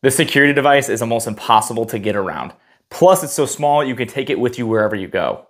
This security device is almost impossible to get around. Plus, it's so small, you can take it with you wherever you go.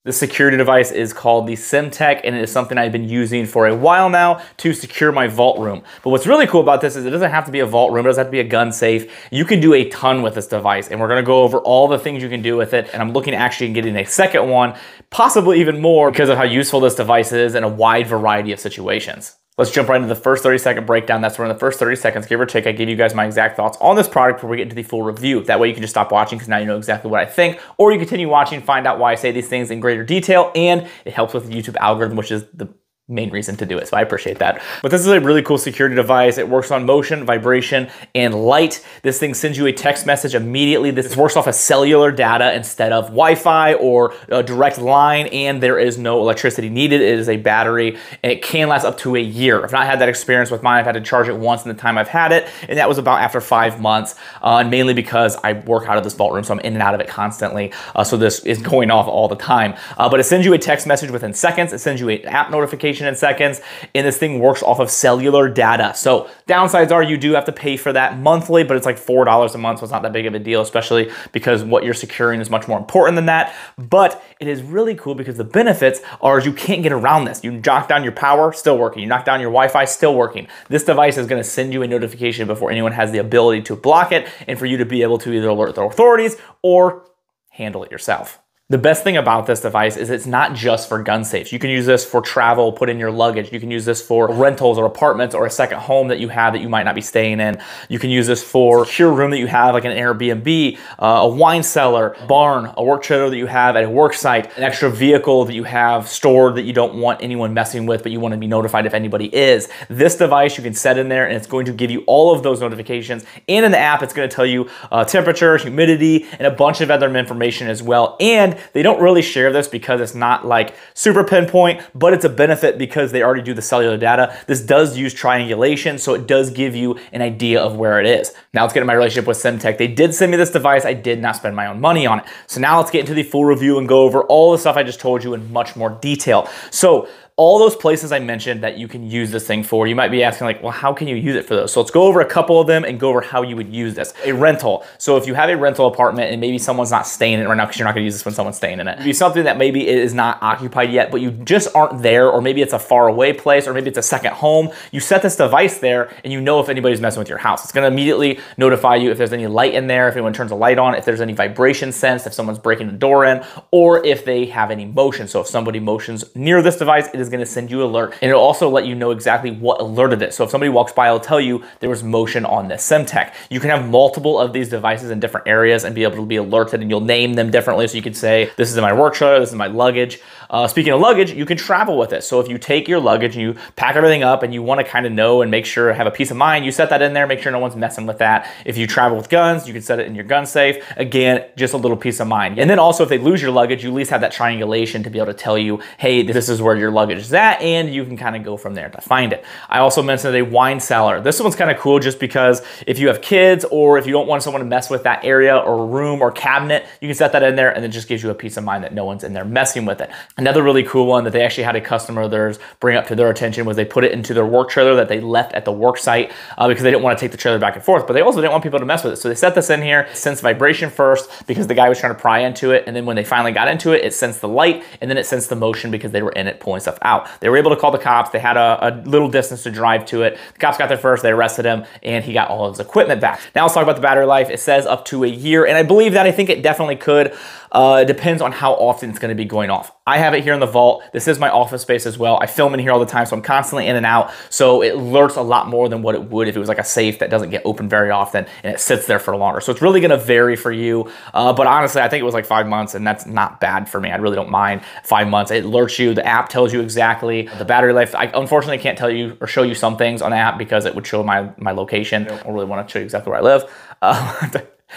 This security device is called the Simtek, and it is something I've been using for a while now to secure my vault room. But what's really cool about this is it doesn't have to be a vault room, it doesn't have to be a gun safe. You can do a ton with this device, and we're gonna go over all the things you can do with it, and I'm looking at actually getting a second one, possibly even more, because of how useful this device is in a wide variety of situations. Let's jump right into the first 30-second breakdown. That's where in the first 30 seconds, give or take, I give you guys my exact thoughts on this product before we get into the full review. That way you can just stop watching because now you know exactly what I think, or you continue watching, find out why I say these things in greater detail, and it helps with the YouTube algorithm, which is the main reason to do it, so I appreciate that. But this is a really cool security device. It works on motion, vibration, and light. This thing sends you a text message immediately. This works off of cellular data instead of Wi-Fi or a direct line, and there is no electricity needed. It is a battery, and it can last up to a year. I've not had that experience with mine. I've had to charge it once in the time I've had it, and that was about after 5 months, and mainly because I work out of this vault room, so I'm in and out of it constantly, so this is going off all the time. But it sends you a text message within seconds. It sends you an app notification in seconds, and this thing works off of cellular data. So downsides are you do have to pay for that monthly, but it's like $4 a month, so it's not that big of a deal, especially because what you're securing is much more important than that. But it is really cool because the benefits are you can't get around this. You knock down your power, still working. You knock down your Wi-Fi, still working. This device is going to send you a notification before anyone has the ability to block it, and for you to be able to either alert the authorities or handle it yourself. The best thing about this device is it's not just for gun safes. You can use this for travel, put in your luggage. You can use this for rentals or apartments or a second home that you have that you might not be staying in. You can use this for a secure room that you have like an Airbnb, a wine cellar, barn, a work trailer that you have at a work site, an extra vehicle that you have stored that you don't want anyone messing with, but you want to be notified if anybody is. This device you can set in there, and it's going to give you all of those notifications. And in the app, it's going to tell you temperature, humidity, and a bunch of other information as well. And they don't really share this because it's not like super pinpoint, but it's a benefit because they already do the cellular data. This does use triangulation, so it does give you an idea of where it is. Now let's get into my relationship with Simtek. They did send me this device. I did not spend my own money on it. So now let's get into the full review and go over all the stuff I just told you in much more detail. So all those places I mentioned that you can use this thing for, you might be asking like, well, how can you use it for those? So let's go over a couple of them and go over how you would use this. A rental. So if you have a rental apartment and maybe someone's not staying in it right now, because you're not gonna use this when someone's staying in it. It'd be something that maybe is not occupied yet, but you just aren't there, or maybe it's a far away place, or maybe it's a second home. You set this device there and you know if anybody's messing with your house. It's gonna immediately notify you if there's any light in there, if anyone turns a light on, if there's any vibration sensed, if someone's breaking the door in, or if they have any motion. So if somebody motions near this device, it is gonna send you an alert. And it'll also let you know exactly what alerted it. So if somebody walks by, it'll tell you there was motion on this Simtek. You can have multiple of these devices in different areas and be able to be alerted, and you'll name them differently. So you could say, this is in my work trailer, this is my luggage. Speaking of luggage, you can travel with it. So if you take your luggage and you pack everything up and you want to kind of know and make sure, have a peace of mind, you set that in there, make sure no one's messing with that. If you travel with guns, you can set it in your gun safe. Again, just a little peace of mind. And then also if they lose your luggage, you at least have that triangulation to be able to tell you, hey, this is where your luggage is at, and you can kind of go from there to find it. I also mentioned a wine cellar. This one's kind of cool just because if you have kids, or if you don't want someone to mess with that area or room or cabinet, you can set that in there, and it just gives you a peace of mind that no one's in there messing with it. Another really cool one that they actually had a customer of theirs bring up to their attention was they put it into their work trailer that they left at the work site because they didn't want to take the trailer back and forth, but they also didn't want people to mess with it. So they set this in here, it sensed vibration first because the guy was trying to pry into it, and then when they finally got into it, it sensed the light, and then it sensed the motion because they were in it pulling stuff out. They were able to call the cops. They had a little distance to drive to it. The cops got there first, they arrested him, and he got all of his equipment back. Now let's talk about the battery life. It says up to a year, and I believe that. I think it definitely could. It depends on how often it's going to be going off. I have it here in the vault. This is my office space as well. I film in here all the time, so I'm constantly in and out. So it alerts a lot more than what it would if it was like a safe that doesn't get opened very often and it sits there for longer. So it's really going to vary for you. But honestly, I think it was like 5 months, and that's not bad for me. I really don't mind 5 months. It alerts you. The app tells you exactly the battery life. I unfortunately can't tell you or show you some things on the app because it would show my location. I don't really want to show you exactly where I live.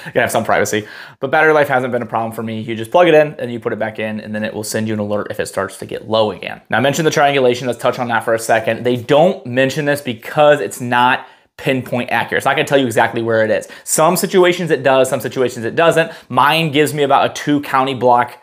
You gotta have some privacy, but battery life hasn't been a problem for me. You just plug it in and you put it back in, and then it will send you an alert if it starts to get low again. Now I mentioned the triangulation. Let's touch on that for a second. They don't mention this because it's not pinpoint accurate. It's not gonna tell you exactly where it is. Some situations it does, some situations it doesn't. Mine gives me about a 2 county block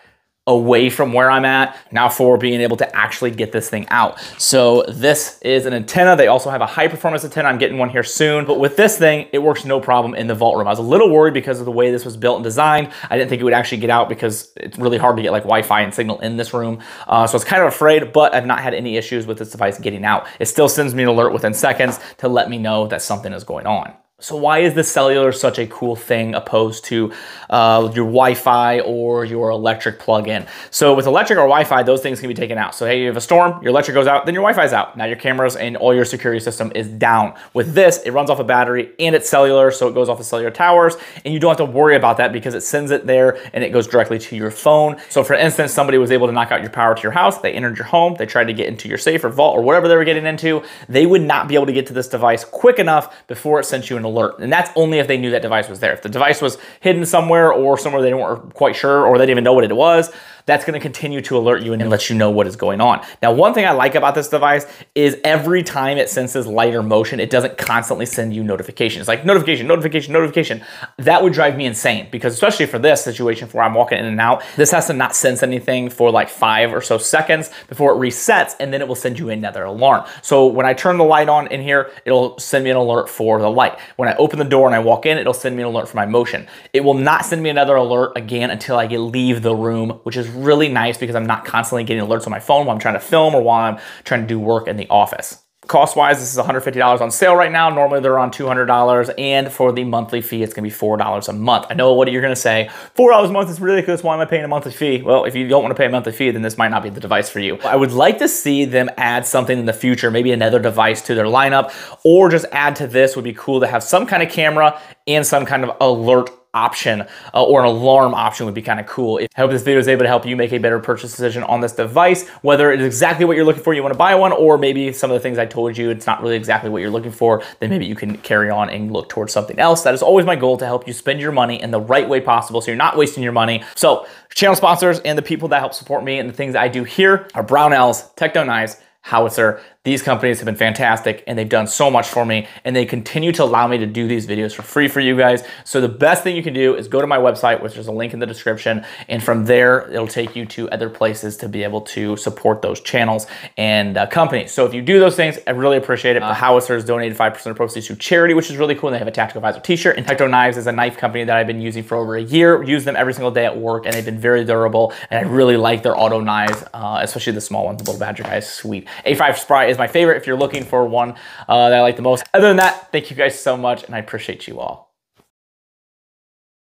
away from where I'm at, now for being able to actually get this thing out. So this is an antenna. They also have a high performance antenna. I'm getting one here soon, but with this thing, it works no problem in the vault room. I was a little worried because of the way this was built and designed. I didn't think it would actually get out because it's really hard to get like Wi-Fi and signal in this room. So I was kind of afraid, but I've not had any issues with this device getting out. It still sends me an alert within seconds to let me know that something is going on. So why is the cellular such a cool thing opposed to your Wi-Fi or your electric plug-in? So with electric or Wi-Fi, those things can be taken out. So hey, you have a storm, your electric goes out, then your Wi-Fi's out. Now your cameras and all your security system is down. With this, it runs off a battery and it's cellular, so it goes off the cellular towers, and you don't have to worry about that because it sends it there and it goes directly to your phone. So for instance, somebody was able to knock out your power to your house, they entered your home, they tried to get into your safe or vault or whatever they were getting into, they would not be able to get to this device quick enough before it sent you an alert. And that's only if they knew that device was there. If the device was hidden somewhere or somewhere they weren't quite sure or they didn't even know what it was, that's going to continue to alert you and let you know what is going on. Now, one thing I like about this device is every time it senses light or motion, it doesn't constantly send you notifications. It's like notification, notification, notification. That would drive me insane because especially for this situation where I'm walking in and out, this has to not sense anything for like 5 or so seconds before it resets, and then it will send you another alarm. So when I turn the light on in here, it'll send me an alert for the light. When I open the door and I walk in, it'll send me an alert for my motion. It will not send me another alert again until I leave the room, which is really nice because I'm not constantly getting alerts on my phone while I'm trying to film or while I'm trying to do work in the office. Cost-wise, this is $150 on sale right now. Normally they're on $200, and for the monthly fee, it's gonna be $4 a month. I know what you're gonna say, $4 a month is ridiculous, why am I paying a monthly fee? Well, if you don't wanna pay a monthly fee, then this might not be the device for you. I would like to see them add something in the future, maybe another device to their lineup, or just add to this. Would be cool to have some kind of camera and some kind of alert option or an alarm option would be kind of cool. I hope this video is able to help you make a better purchase decision on this device, whether it is exactly what you're looking for, you want to buy one, or maybe some of the things I told you, it's not really exactly what you're looking for, then maybe you can carry on and look towards something else. That is always my goal, to help you spend your money in the right way possible so you're not wasting your money. So channel sponsors and the people that help support me and the things I do here are Brownells, Techno Knives, Howitzer. These companies have been fantastic and they've done so much for me, and they continue to allow me to do these videos for free for you guys. So the best thing you can do is go to my website, which is a link in the description, and from there it'll take you to other places to be able to support those channels and companies. So if you do those things, I really appreciate it. Howitzer has donated 5% of proceeds to charity, which is really cool. And they have a Tactical Advisor t-shirt, and Techno Knives is a knife company that I've been using for over a year. Use them every single day at work, and they've been very durable, and I really like their auto knives, especially the small ones. The little badger guy is sweet. A5 Spry is my favorite if you're looking for one that I like the most. Other than that, thank you guys so much, and I appreciate you all.